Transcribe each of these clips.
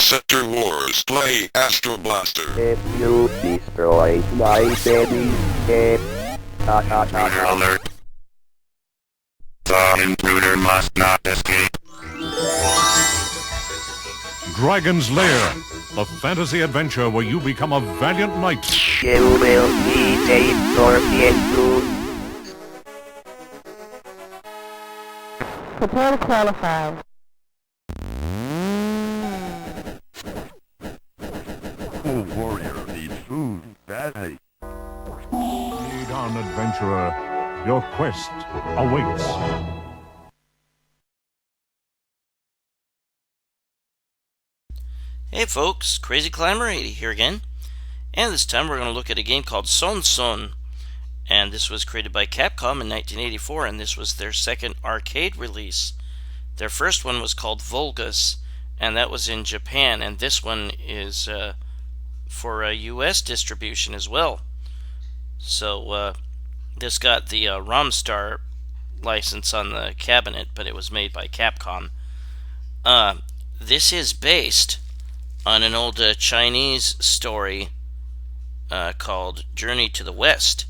Sector Wars, play Astro Blaster. If you destroy my baby, Intruder alert. The intruder must not escape. Dragon's Lair, a fantasy adventure where you become a valiant knight. you will be a torpedo. Prepare to qualify. Oh, warrior needs food badly. Lead on, adventurer. Your quest awaits. Hey folks, Crazy Climber 80 here again, and this time we're going to look at a game called Sun Wukong, and this was created by Capcom in 1984, and this was their second arcade release. Their first one was called Vulgus, and that was in Japan, and this one is for a US distribution as well. So this got the Romstar license on the cabinet, but it was made by Capcom. This is based on an old Chinese story called Journey to the West.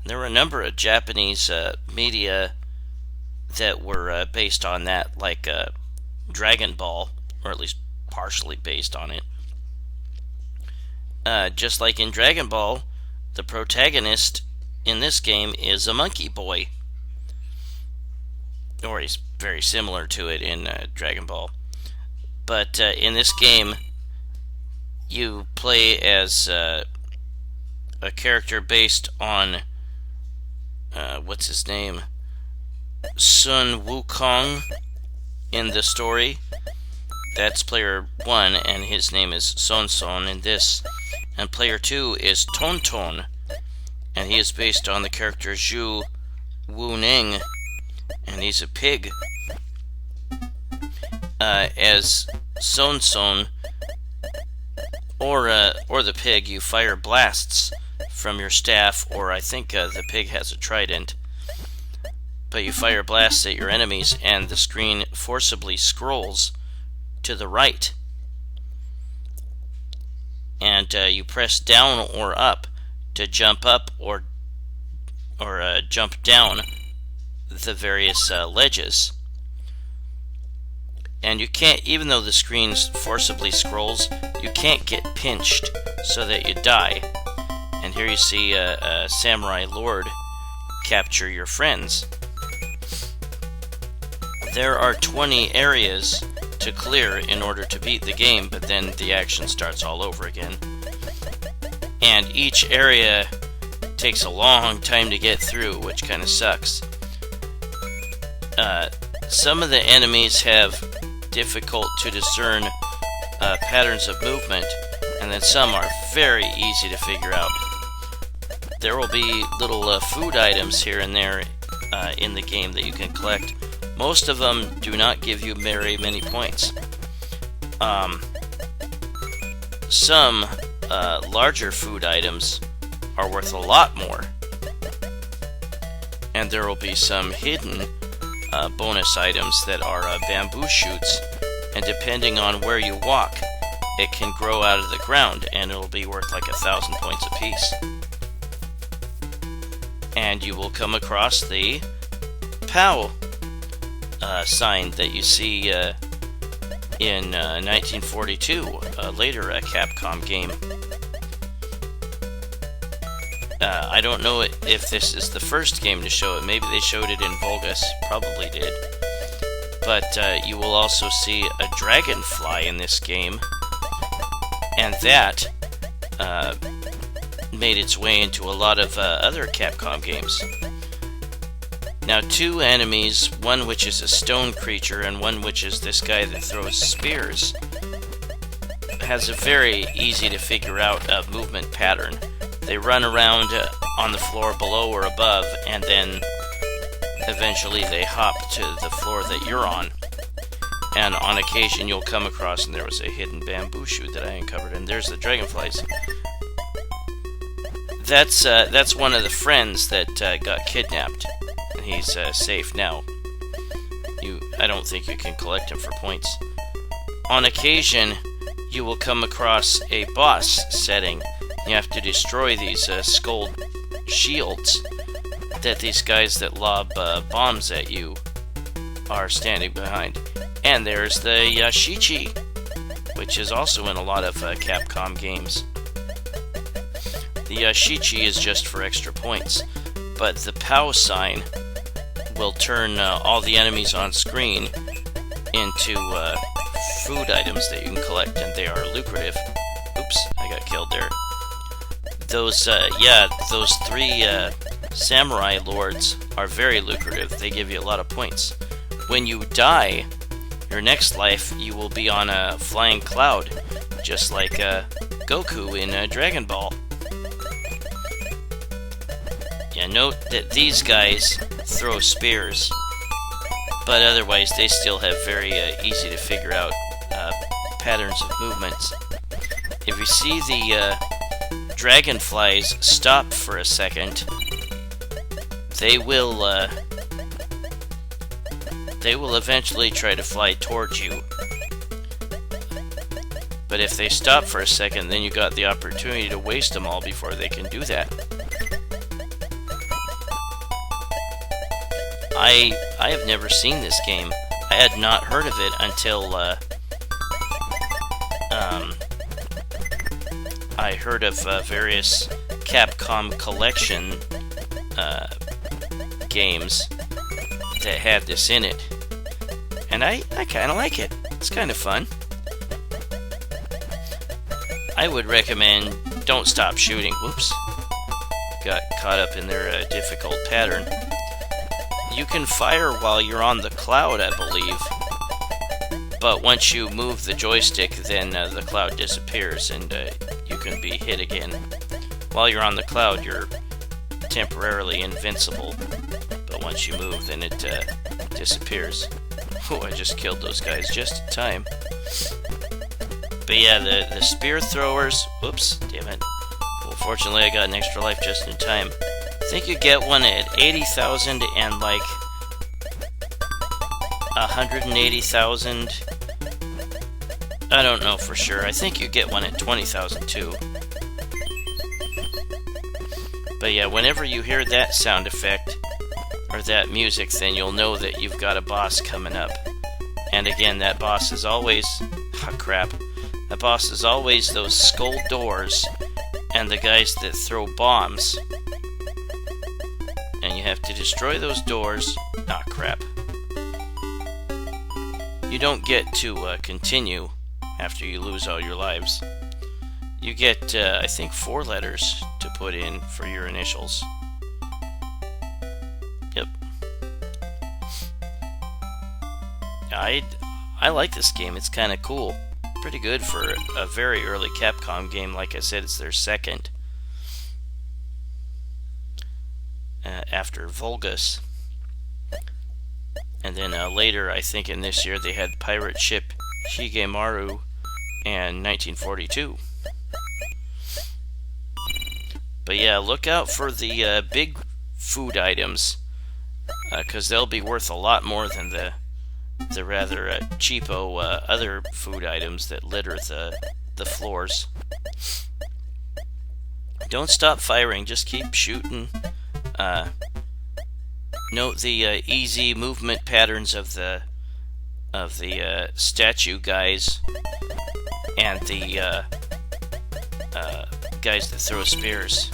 There were a number of Japanese media that were based on that, like Dragon Ball, or at least partially based on it. Just like in Dragon Ball, the protagonist in this game is a monkey boy. Or he's very similar to it in Dragon Ball. But in this game, you play as a character based on what's his name? Sun Wukong in the story. That's player 1, and his name is Sun Son in this. And player 2 is Tonton, and he is based on the character Zhu Wuneng, and he's a pig. As Sun Son, or the pig, you fire blasts from your staff, or I think the pig has a trident. But you fire blasts at your enemies, and the screen forcibly scrolls to the right. And you press down or up to jump up or jump down the various ledges. And you can't, even though the screen forcibly scrolls, you can't get pinched so that you die. And here you see a samurai lord capture your friends. There are 20 areas to clear in order to beat the game, but then the action starts all over again. And each area takes a long time to get through, which kind of sucks. Some of the enemies have difficult to discern patterns of movement, and then some are very easy to figure out. There will be little food items here and there in the game that you can collect. Most of them do not give you very many points. Some larger food items are worth a lot more, and there will be some hidden bonus items that are bamboo shoots, and depending on where you walk, it can grow out of the ground, and it'll be worth like 1,000 points apiece. And you will come across the POW sign that you see in 1942, later a Capcom game. I don't know if this is the first game to show it. Maybe they showed it in Vulgus. Probably did. But you will also see a dragonfly in this game. And that made its way into a lot of other Capcom games. Now, 2 enemies, one which is a stone creature and one which is this guy that throws spears, has a very easy to figure out movement pattern. They run around on the floor below or above, and then eventually they hop to the floor that you're on. And on occasion you'll come across, and there was a hidden bamboo shoot that I uncovered, and there's the dragonflies. That's one of the friends that got kidnapped, and he's safe now. I don't think you can collect him for points. On occasion, you will come across a boss setting. You have to destroy these skull shields that these guys that lob bombs at you are standing behind. And there's the yashichi, which is also in a lot of Capcom games. The yashichi is just for extra points, but the POW sign will turn all the enemies on screen into food items that you can collect, and they are lucrative. Oops, I got killed there. Those, those three samurai lords are very lucrative. They give you a lot of points. When you die, your next life, you will be on a flying cloud, just like Goku in Dragon Ball. Yeah, note that these guys throw spears, but otherwise they still have very easy to figure out patterns of movements. If you see the dragonflies stop for a second, they will eventually try to fly towards you. But if they stop for a second, then you got the opportunity to waste them all before they can do that. I have never seen this game. I had not heard of it until I heard of various Capcom Collection games that had this in it. And I kind of like it. It's kind of fun. I would recommend don't stop shooting. Whoops. Got caught up in their difficult pattern. You can fire while you're on the cloud, I believe. But once you move the joystick, then the cloud disappears and you can be hit again. While you're on the cloud, you're temporarily invincible. But once you move, then it disappears. Oh, I just killed those guys just in time. But yeah, the spear throwers... Whoops, damn it. Well, fortunately, I got an extra life just in time. I think you get one at 80,000 and like 180,000. I don't know for sure. I think you get one at 20,000 too. But yeah, whenever you hear that sound effect or that music, then you'll know that you've got a boss coming up. And again, that boss is always... Oh, crap. That boss is always those skull doors and the guys that throw bombs. And you have to destroy those doors. Ah, crap. You don't get to continue after you lose all your lives. You get, I think, 4 letters to put in for your initials. Yep. I like this game. It's kind of cool. Pretty good for a very early Capcom game. Like I said, it's their second. After Vulgus. And then later, I think in this year, they had Pirate Ship Higemaru and 1942. But yeah, look out for the big food items, because they'll be worth a lot more than the rather cheapo other food items that litter the floors. Don't stop firing, just keep shooting. Note the easy movement patterns of the statue guys and the guys that throw spears.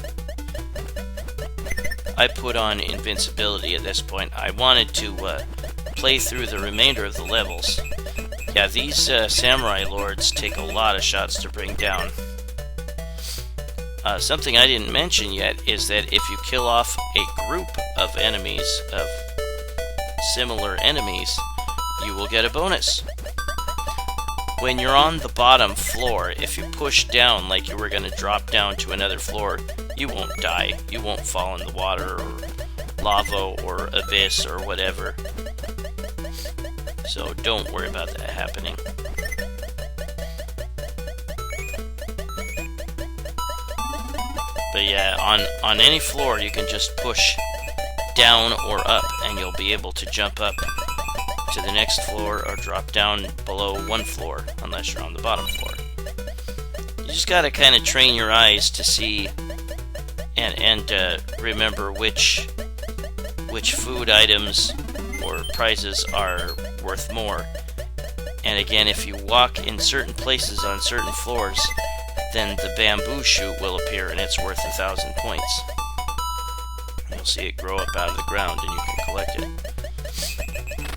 I put on invincibility at this point. I wanted to play through the remainder of the levels. Yeah, these samurai lords take a lot of shots to bring down. Something I didn't mention yet is that if you kill off a group of enemies, of similar enemies, you will get a bonus. When you're on the bottom floor, if you push down like you were going to drop down to another floor, you won't die. You won't fall in the water or lava or abyss or whatever. So don't worry about that happening. But yeah, on any floor you can just push down or up and you'll be able to jump up to the next floor or drop down below one floor unless you're on the bottom floor. You just gotta kind of train your eyes to see and remember which food items or prizes are worth more. And again, if you walk in certain places on certain floors, then the bamboo shoot will appear and it's worth 1,000 points. You'll see it grow up out of the ground and you can collect it.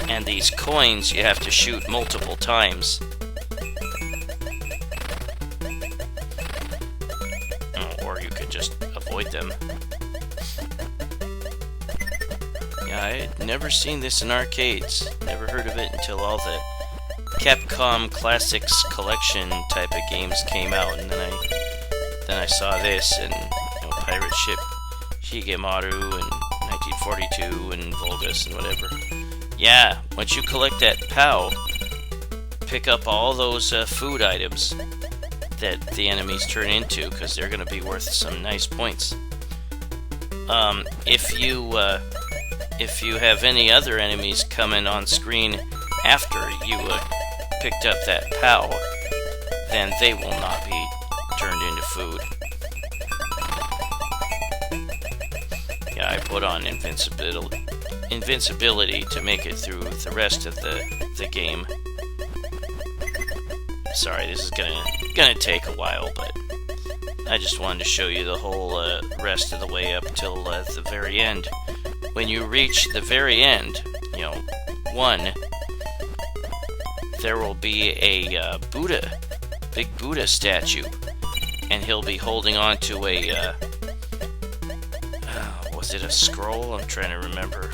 And these coins you have to shoot multiple times. Or you could just avoid them. Yeah, I had never seen this in arcades. Never heard of it until all the Capcom Classics Collection type of games came out, and then I saw this, and Pirate Ship Higemaru and 1942 and Volgus and whatever. Yeah, once you collect that POW, pick up all those food items that the enemies turn into, because they're going to be worth some nice points. If you have any other enemies coming on screen after you picked up that POW, then they will not be turned into food. Yeah, I put on invincibility to make it through the rest of the game. Sorry, this is gonna take a while, but I just wanted to show you the whole rest of the way up till the very end. When you reach the very end, 1, there will be a Buddah, big Buddah statue, and he'll be holding on to a, was it a scroll? I'm trying to remember.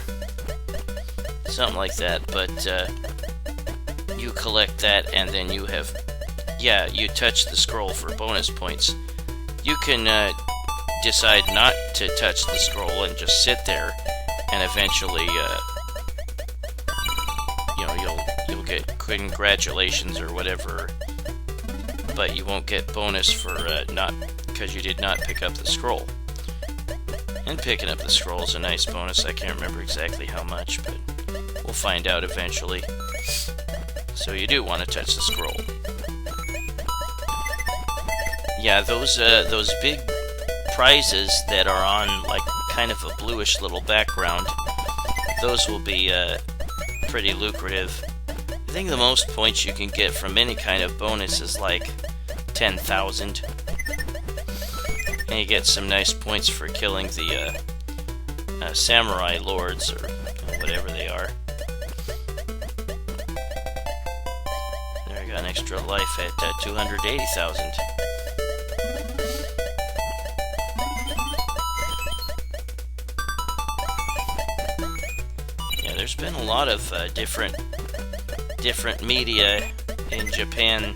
Something like that, but you collect that, and then you have, you touch the scroll for bonus points. You can decide not to touch the scroll and just sit there, and eventually, you'll get congratulations or whatever, but you won't get bonus for because you did not pick up the scroll. And picking up the scroll is a nice bonus. I can't remember exactly how much, but we'll find out eventually. So you do want to touch the scroll. Yeah, those big prizes that are on like kind of a bluish little background, those will be pretty lucrative. I think the most points you can get from any kind of bonus is like 10,000. And you get some nice points for killing the samurai lords, or whatever they are. There, I got an extra life at 280,000. Yeah, there's been a lot of different media in Japan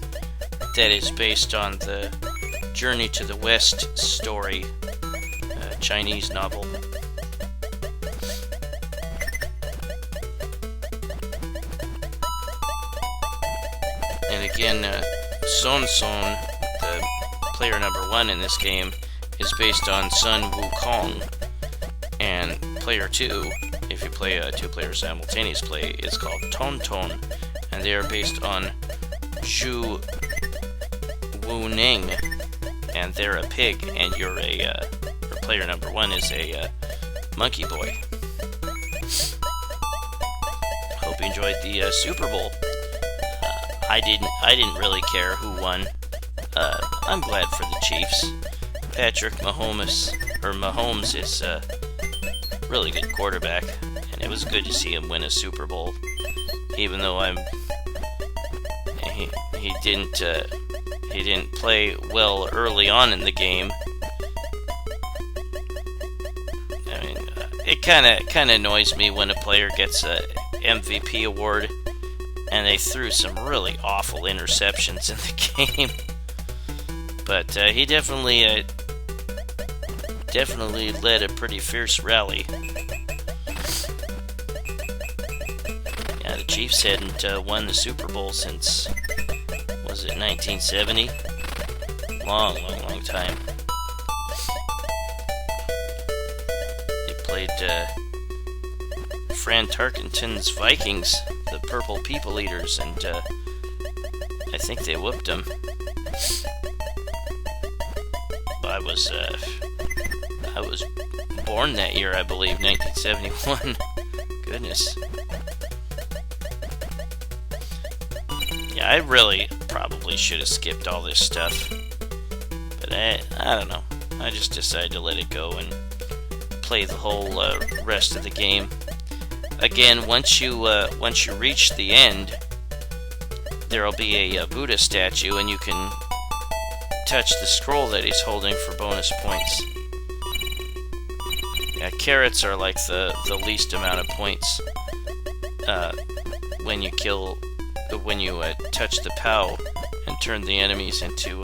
that is based on the Journey to the West story, Chinese novel. And again, Sun, the player number 1 in this game, is based on Sun Wukong, and player 2, if you play a 2-player simultaneous play, is called Tonton, and they are based on Zhu Wuneng, and they're a pig, and you're or player number 1 is a monkey boy. Hope you enjoyed the Super Bowl. I didn't really care who won. I'm glad for the Chiefs. Patrick Mahomes is a really good quarterback, and it was good to see him win a Super Bowl, even though he didn't play well early on in the game. I mean, it kind of annoys me when a player gets a MVP award and they threw some really awful interceptions in the game. But he definitely led a pretty fierce rally. Yeah, the Chiefs hadn't won the Super Bowl since, was it 1970? Long time. They played Fran Tarkenton's Vikings, the Purple People Eaters, and I think they whooped them. I was born that year, I believe, 1971. Goodness. Yeah, I really probably should have skipped all this stuff. But I don't know. I just decided to let it go and play the whole rest of the game. Again, once you reach the end, there'll be a Buddha statue, and you can touch the scroll that he's holding for bonus points. Yeah, carrots are like the least amount of points when you touch the POW and turn the enemies into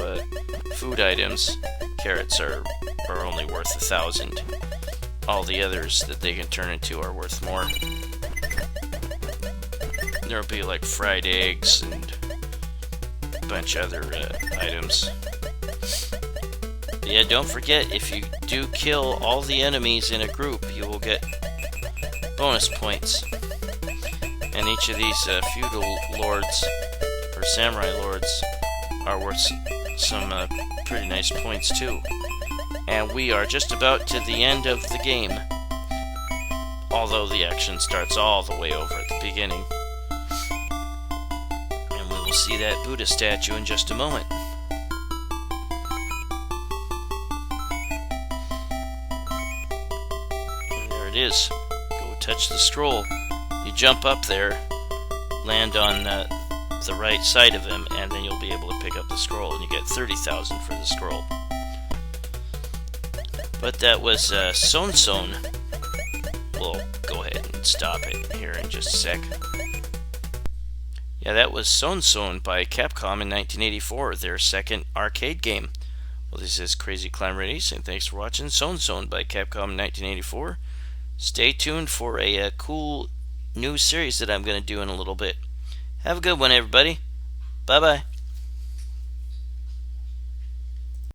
food items. Carrots are only worth 1,000. All the others that they can turn into are worth more. There'll be like fried eggs and a bunch of other items. But yeah, don't forget, if you do kill all the enemies in a group, you will get bonus points. And each of these feudal lords, or samurai lords, are worth some pretty nice points too. And we are just about to the end of the game, although the action starts all the way over at the beginning. And we will see that Buddha statue in just a moment. And there it is. Go touch the scroll. You jump up there, land on the right side of him, and then you'll be able to pick up the scroll, and you get 30,000 for the scroll. But that was Son. We'll go ahead and stop it here in just a sec. Yeah, that was Son by Capcom in 1984, their second arcade game. Well, this is Crazy Climber 80, and thanks for watching Son by Capcom in 1984. Stay tuned for a cool new series that I'm going to do in a little bit. Have a good one, everybody. Bye-bye.